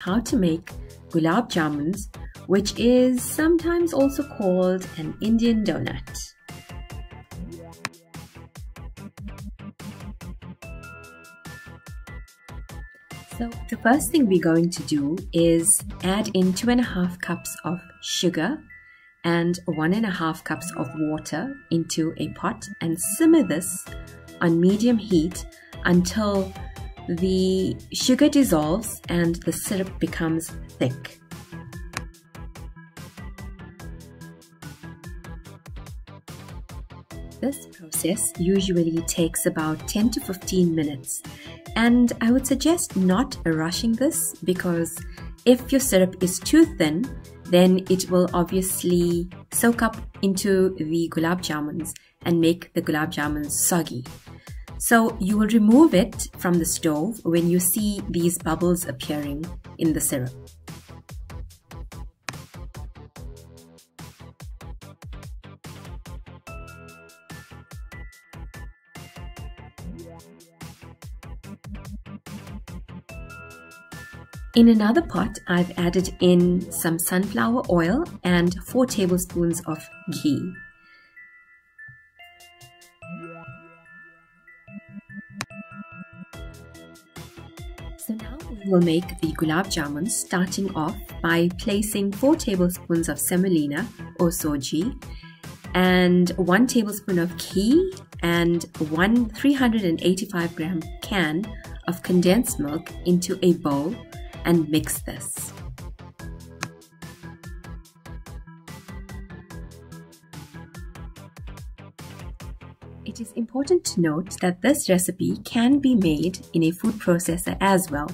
how to make Gulab Jamuns, which is sometimes also called an Indian donut. So the first thing we're going to do is add in 2.5 cups of sugar and 1.5 cups of water into a pot and simmer this on medium heat until the sugar dissolves and the syrup becomes thick. This process usually takes about 10 to 15 minutes, and I would suggest not rushing this because if your syrup is too thin, then it will obviously soak up into the Gulab Jamuns and make the Gulab Jamuns soggy. So you will remove it from the stove when you see these bubbles appearing in the syrup. In another pot, I've added in some sunflower oil and 4 tablespoons of ghee. So now we will make the Gulab Jamuns, starting off by placing 4 tablespoons of semolina or soji and 1 tablespoon of ghee and 1 385 gram can of condensed milk into a bowl and mix this. It is important to note that this recipe can be made in a food processor as well,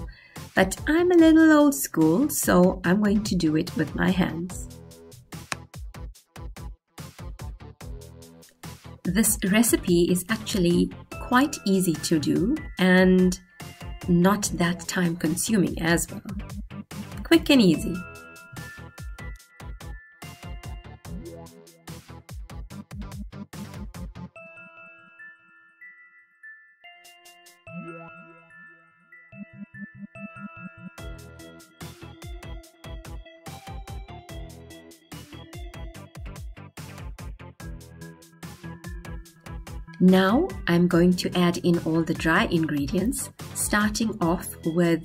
but I'm a little old school, so I'm going to do it with my hands. This recipe is actually quite easy to do and not that time consuming as well. Quick and easy. Now I'm going to add in all the dry ingredients, starting off with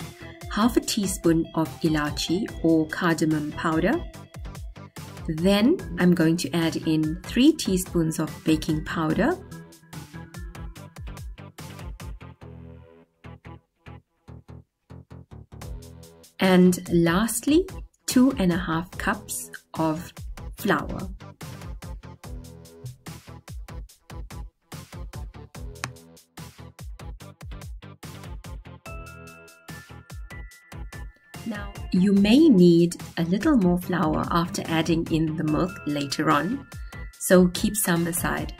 half a teaspoon of ilachi or cardamom powder. Then I'm going to add in 3 teaspoons of baking powder, and lastly 2.5 cups of flour. Now, you may need a little more flour after adding in the milk later on, so keep some aside.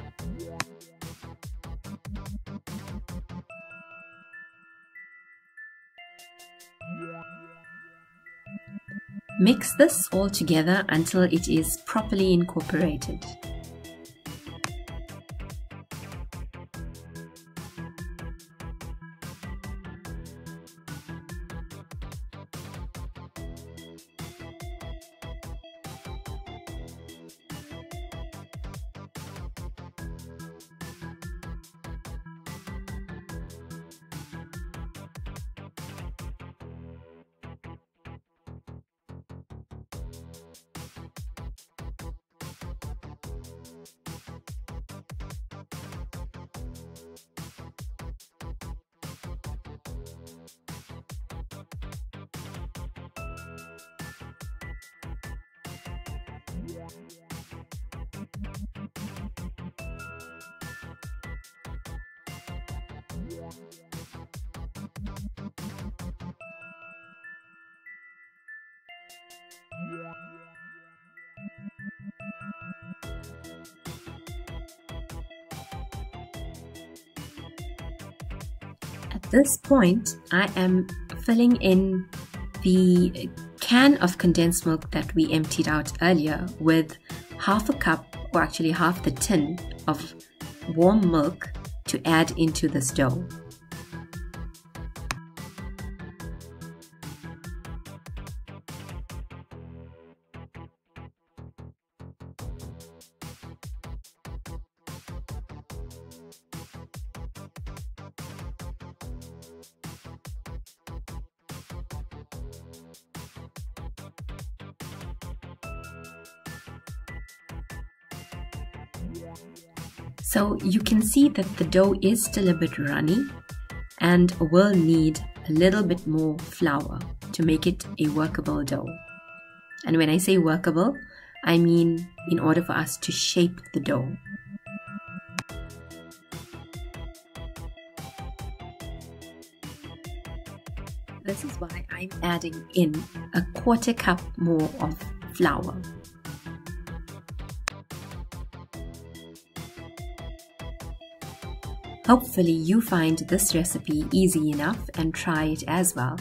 Mix this all together until it is properly incorporated. At this point, I am filling in the can of condensed milk that we emptied out earlier with half a cup, or actually half the tin of warm milk to add into this dough. So you can see that the dough is still a bit runny and will need a little bit more flour to make it a workable dough. And when I say workable, I mean in order for us to shape the dough. This is why I'm adding in a 1/4 cup more of flour. Hopefully you find this recipe easy enough and try it as well.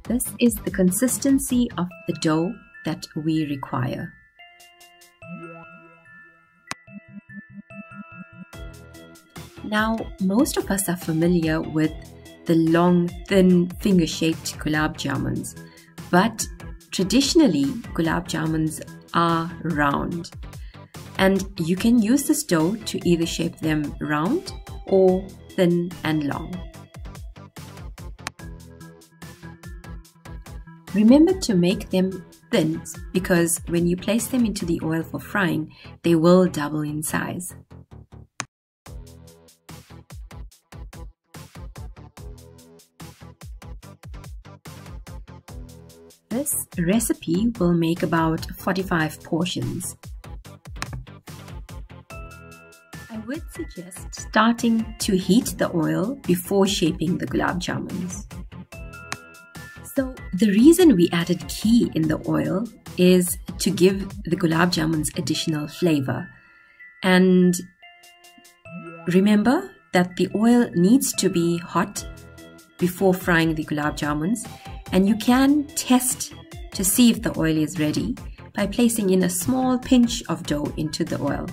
This is the consistency of the dough that we require. Now, most of us are familiar with the long, thin, finger-shaped Gulab Jamuns, but traditionally, Gulab Jamuns are round. And you can use this dough to either shape them round or thin and long. Remember to make them thin because when you place them into the oil for frying, they will double in size. This recipe will make about 45 portions. I would suggest starting to heat the oil before shaping the Gulab Jamuns. So the reason we added ghee in the oil is to give the Gulab Jamuns additional flavor. And remember that the oil needs to be hot before frying the Gulab Jamuns, and you can test to see if the oil is ready by placing in a small pinch of dough into the oil.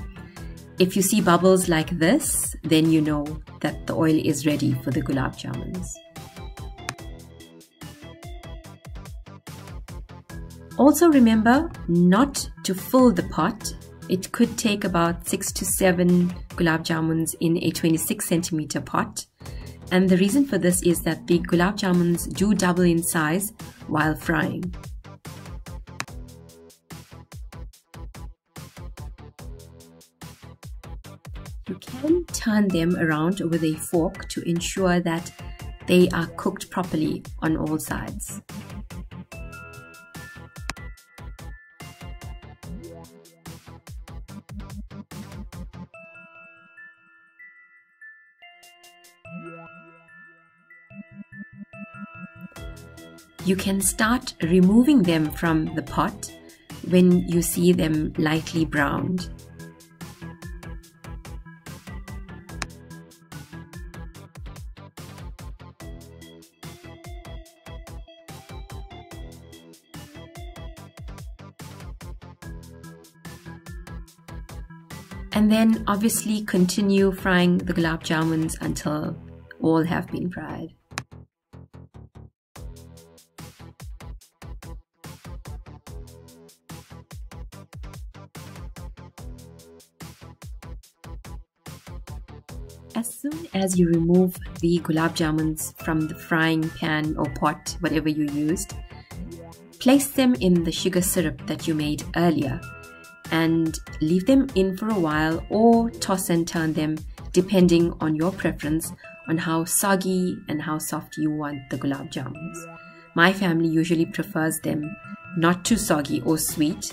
If you see bubbles like this, then you know that the oil is ready for the Gulab Jamuns. Also remember not to fill the pot. It could take about 6 to 7 Gulab Jamuns in a 26 centimeter pot. And the reason for this is that the Gulab Jamuns do double in size while frying. You can turn them around with a fork to ensure that they are cooked properly on all sides. You can start removing them from the pot when you see them lightly browned. And then obviously continue frying the Gulab Jamuns until all have been fried. As soon as you remove the Gulab Jamuns from the frying pan or pot, whatever you used, place them in the sugar syrup that you made earlier and leave them in for a while or toss and turn them depending on your preference on how soggy and how soft you want the Gulab Jamuns. My family usually prefers them not too soggy or sweet.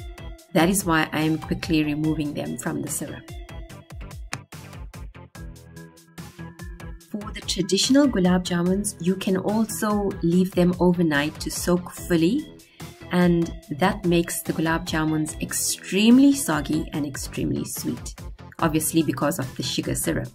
That is why I am quickly removing them from the syrup. For the traditional Gulab Jamuns, you can also leave them overnight to soak fully, and that makes the Gulab Jamuns extremely soggy and extremely sweet, obviously because of the sugar syrup.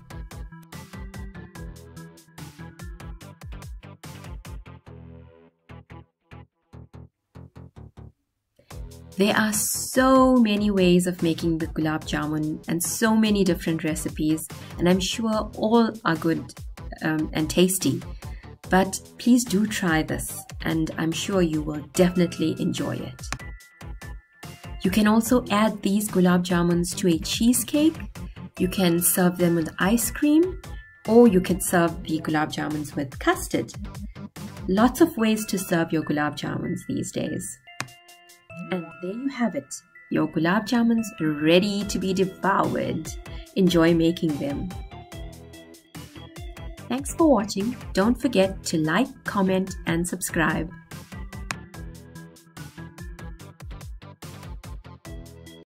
There are so many ways of making the gulab jamun and so many different recipes, and I'm sure all are good and tasty. But please do try this, and I'm sure you will definitely enjoy it. You can also add these gulab jamuns to a cheesecake. You can serve them with ice cream, or you can serve the gulab jamuns with custard. Lots of ways to serve your gulab jamuns these days. And there you have it, your gulab jamuns ready to be devoured. Enjoy making them. Thanks for watching. Don't forget to like, comment, and subscribe.